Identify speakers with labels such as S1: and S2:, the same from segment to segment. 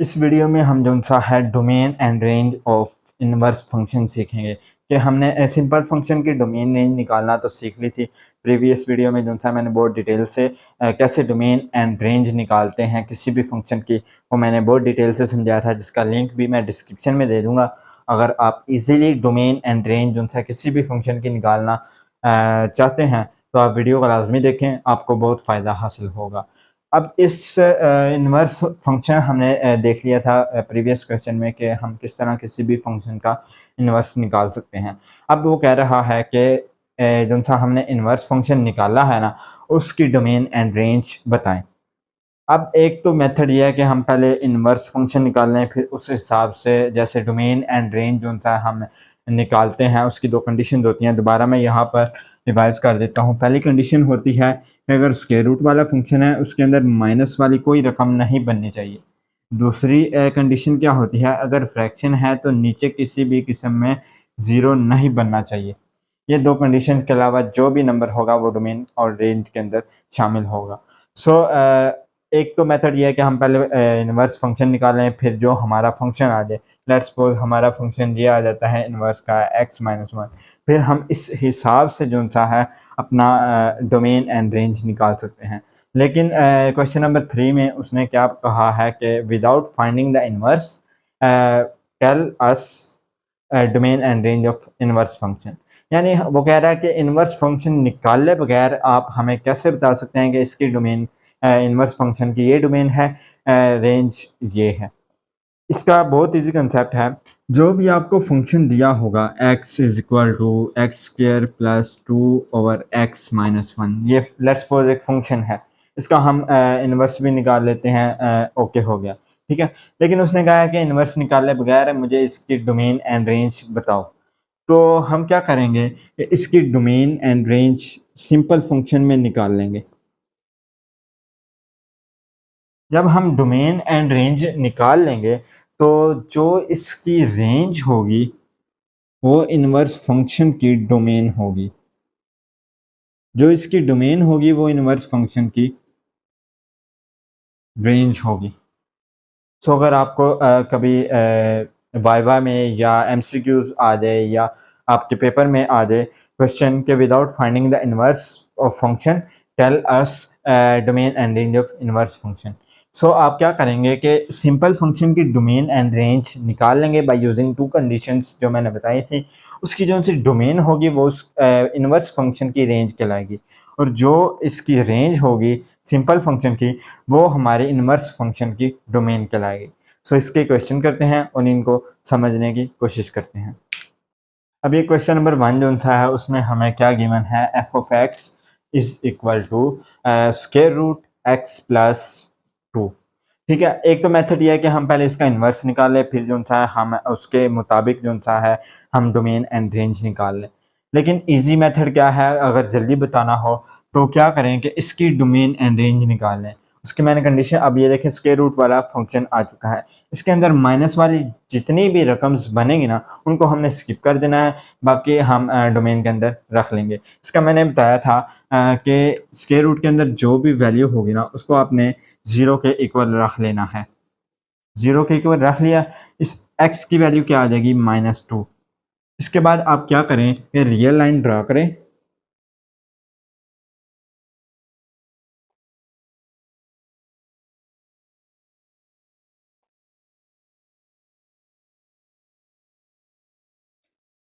S1: इस वीडियो में हम जो सा है domain and range of inverse function सीखेंगे कि हमने सिंपल फंक्शन की डोमेन रेंज निकालना तो सीख ली थी। प्रीवियस वीडियो में जो सा मैंने बहुत डिटेल से कैसे डोमेन एंड रेंज निकालते हैं किसी भी फंक्शन की, वो मैंने बहुत डिटेल से समझाया था, जिसका लिंक भी मैं डिस्क्रिप्शन में दे दूँगा। अगर आप इजीली डोमेन एंड रेंज जो सा किसी भी फंक्शन की निकालना चाहते हैं तो आप वीडियो को लाजमी देखें, आपको बहुत फ़ायदा हासिल होगा। अब इस इन्वर्स फंक्शन हमने देख लिया था प्रीवियस क्वेश्चन में कि हम किस तरह किसी भी फंक्शन का इन्वर्स निकाल सकते हैं। अब वो कह रहा है कि जो सा हमने इन्वर्स फंक्शन निकाला है ना, उसकी डोमेन एंड रेंज बताएं। अब एक तो मेथड ये है कि हम पहले इन्वर्स फंक्शन निकाल लें, फिर उस हिसाब से जैसे डोमेन एंड रेंज जो सा हम निकालते हैं उसकी दो कंडीशन होती हैं। दोबारा मैं यहाँ पर रिवाइज कर देता हूँ। पहली कंडीशन होती है कि अगर स्क्वायर रूट वाला फंक्शन है उसके अंदर माइनस वाली कोई रकम नहीं बननी चाहिए। दूसरी कंडीशन क्या होती है, अगर फ्रैक्शन है तो नीचे किसी भी किस्म में ज़ीरो नहीं बनना चाहिए। ये दो कंडीशन के अलावा जो भी नंबर होगा वो डोमेन और रेंज के अंदर शामिल होगा। एक तो मेथड ये है कि हम पहले इन्वर्स फंक्शन निकालें, फिर जो हमारा फंक्शन आ जाए। लेट्स सपोज हमारा फंक्शन ये आ जाता है इन्वर्स का x-1, फिर हम इस हिसाब से जो सा है अपना डोमेन एंड रेंज निकाल सकते हैं। लेकिन क्वेश्चन नंबर 3 में उसने क्या कहा है कि without finding the inverse tell us domain and range of inverse function. यानी वो कह रहा है कि इन्वर्स फंक्शन निकाले बगैर आप हमें कैसे बता सकते हैं कि इसकी डोमेन इन्वर्स फंक्शन की ये डोमेन है, रेंज ये है। इसका बहुत इजी कंसेप्ट है। जो भी आपको फंक्शन दिया होगा x is equal to x square plus 2/x-1, ये लेट्स सपोज एक फंक्शन है, इसका हम इन्वर्स भी निकाल लेते हैं। ओके हो गया, ठीक है। लेकिन उसने कहा है कि इन्वर्स निकाले बगैर मुझे इसकी डोमेन एंड रेंज बताओ। तो हम क्या करेंगे कि इसकी domain and range simple function में निकाल लेंगे। जब हम डोमेन एंड रेंज निकाल लेंगे तो जो इसकी रेंज होगी वो इन्वर्स फंक्शन की डोमेन होगी। जो इसकी डोमेन होगी वो इन्वर्स फंक्शन की रेंज होगी। सो अगर आपको कभी वाइवा में या एमसीक्यूज आ जाए या आपके पेपर में आ जाए क्वेश्चन के without finding the inverse of function tell us domain and range of inverse function. So आप क्या करेंगे कि सिंपल फंक्शन की डोमेन एंड रेंज निकाल लेंगे बाय यूजिंग टू कंडीशंस जो मैंने बताई थी। उसकी जो सी डोमेन होगी वो उस इन्वर्स फंक्शन की रेंज कहलाएगी, और जो इसकी रेंज होगी सिंपल फंक्शन की वो हमारे इन्वर्स फंक्शन की डोमेन कहलाएगी। सो इसके क्वेश्चन करते हैं और इनको समझने की कोशिश करते हैं। अब ये क्वेश्चन नंबर 1 जो था है उसमें हमें क्या गिवन है, f of x is equal to square root x plus 2। ठीक है, एक तो मेथड ये है कि हम पहले इसका इन्वर्स निकालें, फिर जो सा है हम उसके मुताबिक जो सा है हम डोमेन एंड रेंज निकाल लें। लेकिन इजी मेथड क्या है, अगर जल्दी बताना हो तो क्या करें कि इसकी डोमेन एंड रेंज निकाल लें। उसकी मैंने कंडीशन, अब ये देखें स्क्वायर रूट वाला फंक्शन आ चुका है, इसके अंदर माइनस वाली जितनी भी रकम्स बनेंगी ना उनको हमने स्किप कर देना है, बाकी हम डोमेन के अंदर रख लेंगे। इसका मैंने बताया था कि स्क्वायर रूट के अंदर जो भी वैल्यू होगी ना उसको आपने 0 के इक्वल रख लेना है। 0 के इक्वल रख लिया, इस x की वैल्यू क्या आ जाएगी, -2। इसके बाद आप क्या करें कि रियल लाइन ड्रा करें।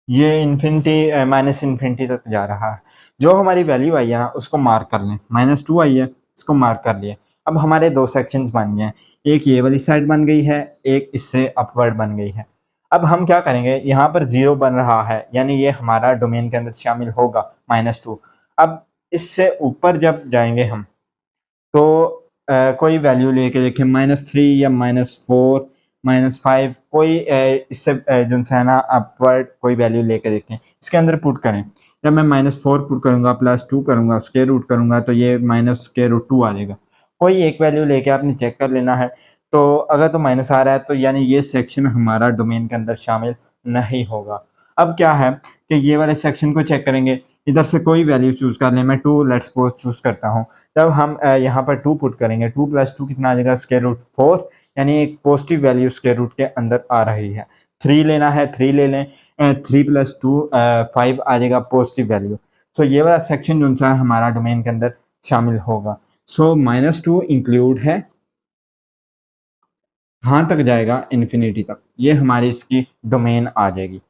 S1: ये इन्फिनिटी माइनस इन्फिनिटी तक जा रहा है। जो हमारी वैल्यू आई है ना उसको मार्क कर लें, -2 आई है, इसको मार्क कर लिया। अब हमारे दो सेक्शंस बन गए हैं, एक ये वाली साइड बन गई है, एक इससे अपवर्ड बन गई है। अब हम क्या करेंगे, यहाँ पर 0 बन रहा है यानी ये हमारा डोमेन के अंदर शामिल होगा, -2। अब इससे ऊपर जब जाएंगे हम तो कोई वैल्यू लेके देखें, -3 या -4 -5, कोई इससे जो है ना अपवर्ड कोई वैल्यू लेके देखें, इसके अंदर पुट करें। जब मैं -4 पुट करूँगा, +2 करूँगा, स्क्वायर रूट करूँगा तो ये -√2 आ जाएगा। कोई एक वैल्यू लेके आपने चेक कर लेना है। तो अगर तो माइनस आ रहा है तो यानी ये सेक्शन हमारा डोमेन के अंदर शामिल नहीं होगा। अब क्या है कि ये वाले सेक्शन को चेक करेंगे, इधर से कोई वैल्यू चूज़ कर लें, मैं 2 लेट्स सपोज चूज़ करता हूँ। तब हम यहाँ पर 2 पुट करेंगे, 2 + 2 कितना आ जाएगा, स्क्वायर रूट 4, यानी एक पॉजिटिव वैल्यू स्क्वायर रूट के अंदर आ रही है। 3 लेना है, 3 ले लें, 3 + 2 5 आ जाएगा पॉजिटिव वैल्यू। सो ये वाला सेक्शन जो सा हमारा डोमेन के अंदर शामिल होगा। सो -2 इंक्लूड है, कहाँ तक जाएगा, इन्फिनिटी तक। ये हमारी इसकी डोमेन आ जाएगी।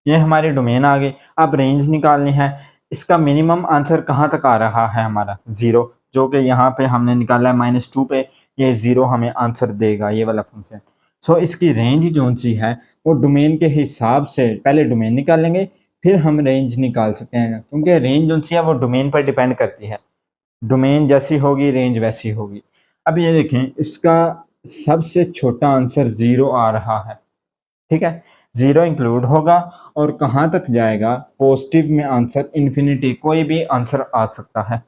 S1: ये हमारी डोमेन आ गई। अब रेंज निकालनी है। इसका मिनिमम आंसर कहाँ तक आ रहा है, हमारा 0, जो कि यहाँ पे हमने निकाला है -2 पे, ये 0 हमें आंसर देगा, ये वाला फंक्शन। सो इसकी रेंज जो सी है वो डोमेन के हिसाब से पहले डोमेन निकालेंगे, फिर हम रेंज निकाल सकते हैं, क्योंकि रेंज जो सी है वो डोमेन पर डिपेंड करती है। डोमेन जैसी होगी रेंज वैसी होगी। अब ये देखें, इसका सबसे छोटा आंसर 0 आ रहा है, ठीक है, 0 इंक्लूड होगा और कहाँ तक जाएगा, पॉजिटिव में आंसर इन्फिनिटी, कोई भी आंसर आ सकता है।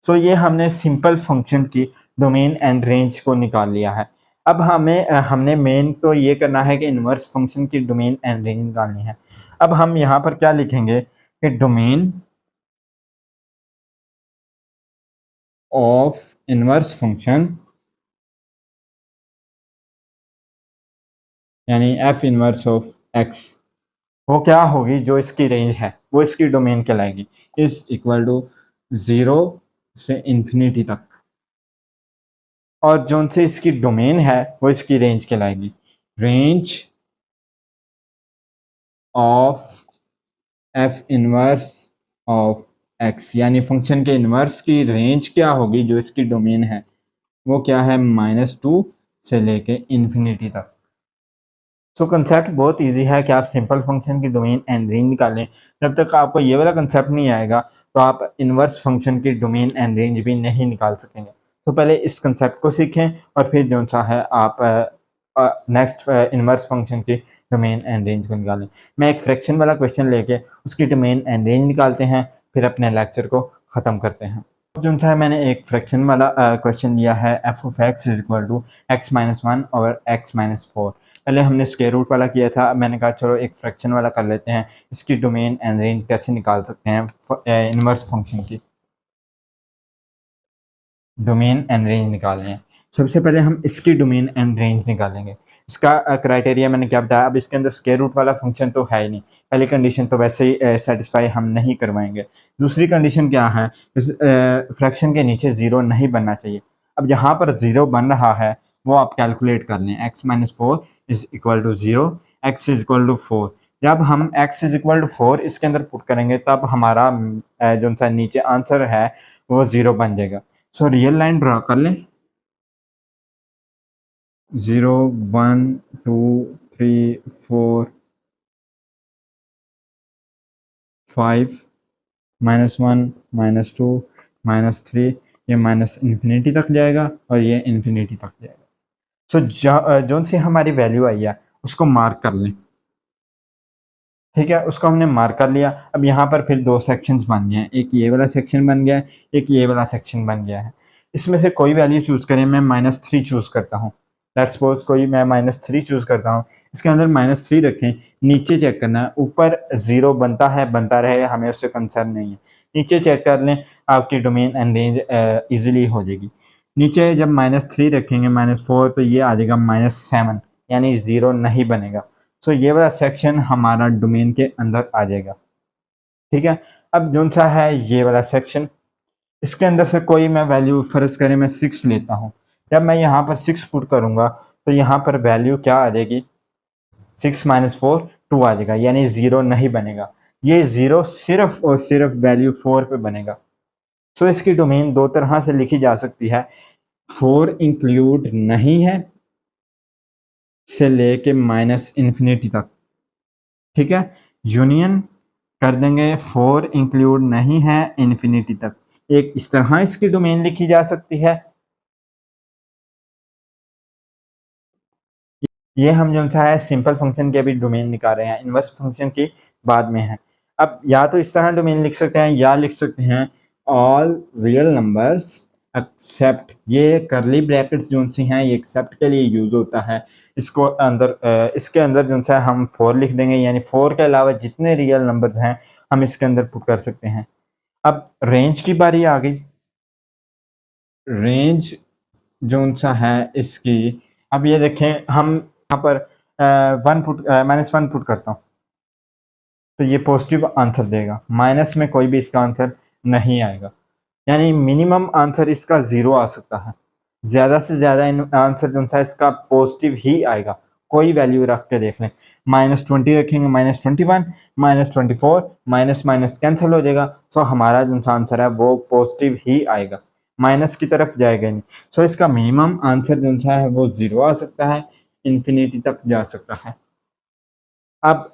S1: सो ये हमने सिंपल फंक्शन की डोमेन एंड रेंज को निकाल लिया है। अब हमने मेन तो ये करना है कि इन्वर्स फंक्शन की डोमेन एंड रेंज निकालनी है। अब हम यहाँ पर क्या लिखेंगे कि डोमेन ऑफ इन्वर्स फंक्शन, यानी एफ इनवर्स ऑफ एक्स, वो क्या होगी, जो इसकी रेंज है वो इसकी डोमेन कहलाएगी, इज इक्वल टू 0 से इन्फिनिटी तक, और जो से इसकी डोमेन है वो इसकी रेंज कहलाएगी, range of F inverse of X, यानी फंक्शन के इनवर्स की रेंज क्या होगी, जो इसकी डोमेन है वो क्या है, -2 से लेके इन्फिनिटी तक। सो कंसेप्ट बहुत इजी है कि आप सिंपल फंक्शन की डोमेन एंड रेंज निकालें। जब तक आपको ये वाला कंसेप्ट नहीं आएगा तो आप इन्वर्स फंक्शन की डोमेन एंड रेंज भी नहीं निकाल सकेंगे। तो पहले इस कंसेप्ट को सीखें और फिर जो सा है आप नेक्स्ट इन्वर्स फंक्शन की डोमेन एंड रेंज को निकालें। मैं एक फ्रैक्शन वाला क्वेश्चन लेके उसकी डोमेन एंड रेंज निकालते हैं, फिर अपने लेक्चर को ख़त्म करते हैं। जो सा है मैंने एक फ्रैक्शन वाला क्वेश्चन लिया है, f(x) is equal to x-1 और x-4। पहले हमने स्क्वायर रूट वाला किया था, मैंने कहा चलो एक फ्रैक्शन वाला कर लेते हैं, इसकी डोमेन एंड रेंज कैसे निकाल सकते हैं, इनवर्स फंक्शन की डोमेन एंड रेंज निकालनी है। सबसे पहले हम इसकी डोमेन एंड रेंज निकालेंगे। इसका क्राइटेरिया मैंने क्या बताया, अब इसके अंदर स्क्वायर रूट वाला फंक्शन तो है ही नहीं, पहली कंडीशन तो वैसे ही सेटिस्फाई हम नहीं करवाएंगे। दूसरी कंडीशन क्या है, इस फ्रैक्शन के नीचे 0 नहीं बनना चाहिए। अब यहाँ पर 0 बन रहा है वो आप कैलकुलेट कर लें, x-4 is equal to 0, x is equal to 4। जब हम x इज इक्वल टू 4 इसके अंदर पुट करेंगे तब हमारा जो सा नीचे आंसर है वो 0 बन जाएगा। सो रियल लाइन ड्रा कर लें, 0 1 2 3 4 5 -1 -2 -3, ये माइनस इन्फिनिटी तक जाएगा और ये इन्फिनिटी तक जाएगा। सो जो सी हमारी वैल्यू आई है उसको मार्क कर लें, ठीक है, उसको हमने मार्क कर लिया। अब यहाँ पर फिर दो सेक्शंस बन गए हैं, एक ये वाला सेक्शन बन गया है, एक ये वाला सेक्शन बन गया है। इसमें से कोई वैल्यू चूज़ करें, मैं -3 चूज़ करता हूँ, लेट्स सपोज कोई मैं -3 चूज़ करता हूँ, इसके अंदर -3 रखें, नीचे चेक करना है, ऊपर 0 बनता है बनता रहे, हमें उससे कंसर्न नहीं है, नीचे चेक कर लें, आपकी डोमेन एंड रेंज ईजिली हो जाएगी। नीचे जब -3 रखेंगे, -4, तो ये आ जाएगा -7, यानी 0 नहीं बनेगा। सो ये वाला सेक्शन हमारा डोमेन के अंदर आ जाएगा, ठीक है। अब जो सा है ये वाला सेक्शन, इसके अंदर से कोई मैं वैल्यू फर्ज करें मैं 6 लेता हूँ, जब मैं यहाँ पर 6 पुट करूँगा तो यहाँ पर वैल्यू क्या आ जाएगी, 6 - 4 2 आ जाएगा, यानी 0 नहीं बनेगा। ये 0 सिर्फ और सिर्फ वैल्यू 4 पे बनेगा। सो इसकी डोमेन दो तरह से लिखी जा सकती है, 4 इंक्लूड नहीं है से लेके -इन्फिनिटी तक, ठीक है, यूनियन कर देंगे 4 इंक्लूड नहीं है इन्फिनिटी तक। एक इस तरह इसकी डोमेन लिखी जा सकती है। ये हम जो सा है सिंपल फंक्शन के अभी डोमेन निकाल रहे हैं, इनवर्स फंक्शन की बाद में है। अब या तो इस तरह डोमेन लिख सकते हैं या लिख सकते हैं ऑल रियल नंबर्स एक्सेप्ट, ये करली ब्रैकेट जो सी हैं ये एक्सेप्ट के लिए यूज होता है, इसको इसके अंदर जो है हम 4 लिख देंगे, यानी 4 के अलावा जितने रियल नंबर्स हैं हम इसके अंदर पुट कर सकते हैं। अब रेंज की बारी आ गई। रेंज जो सा है इसकी, अब ये देखें हम यहाँ पर -1 पुट करता हूँ तो ये पॉजिटिव आंसर देगा, माइनस में कोई भी इसका आंसर नहीं आएगा, यानी मिनिमम आंसर इसका 0 आ सकता है। ज़्यादा से ज़्यादा आंसर जो है इसका पॉजिटिव ही आएगा। कोई वैल्यू रख के देख लें, -20 रखेंगे, -21, -24, माइनस माइनस कैंसिल हो जाएगा। सो हमारा जो आंसर है वो पॉजिटिव ही आएगा, माइनस की तरफ जाएगा नहीं। सो इसका मिनिमम आंसर जो है वो 0 आ सकता है, इन्फिनिटी तक जा सकता है। अब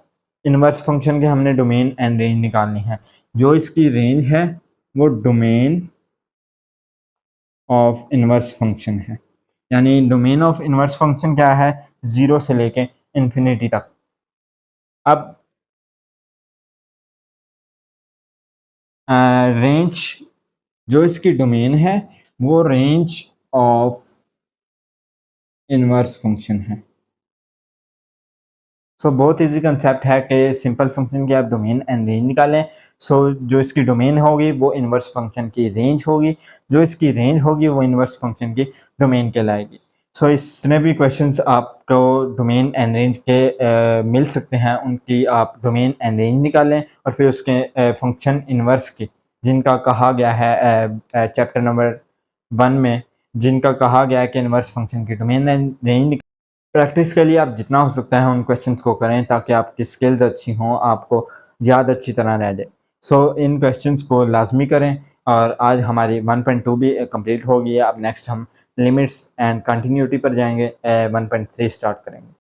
S1: इनवर्स फंक्शन के हमने डोमेन एंड रेंज निकालनी है। जो इसकी रेंज है वो डोमेन ऑफ इनवर्स फंक्शन है, यानी डोमेन ऑफ इनवर्स फंक्शन क्या है, 0 से लेके इन्फिनिटी तक। अब रेंज जो इसकी डोमेन है वो रेंज ऑफ इनवर्स फंक्शन है। सो बहुत इजी कंसेप्ट है कि सिंपल फंक्शन की आप डोमेन एंड रेंज निकालें। सो जो इसकी डोमेन होगी वो इनवर्स फंक्शन की रेंज होगी, जो इसकी रेंज होगी वो इनवर्स फंक्शन की डोमेन कहलाएगी। सो इसने भी क्वेश्चंस आपको डोमेन एंड रेंज के मिल सकते हैं, उनकी आप डोमेन एंड रेंज निकालें और फिर उसके फंक्शन इनवर्स की, जिनका कहा गया है चैप्टर नंबर 1 में, जिनका कहा गया है कि इनवर्स फंक्शन की डोमेन एंड रेंज। प्रैक्टिस के लिए आप जितना हो सकता है उन क्वेश्चंस को करें ताकि आपकी स्किल्स अच्छी हों, आपको याद अच्छी तरह रह जाए। सो इन क्वेश्चंस को लाजमी करें। और आज हमारी 1.2 भी कंप्लीट हो गई है। अब नेक्स्ट हम लिमिट्स एंड कंटिन्यूटी पर जाएंगे, 1.3 स्टार्ट करेंगे।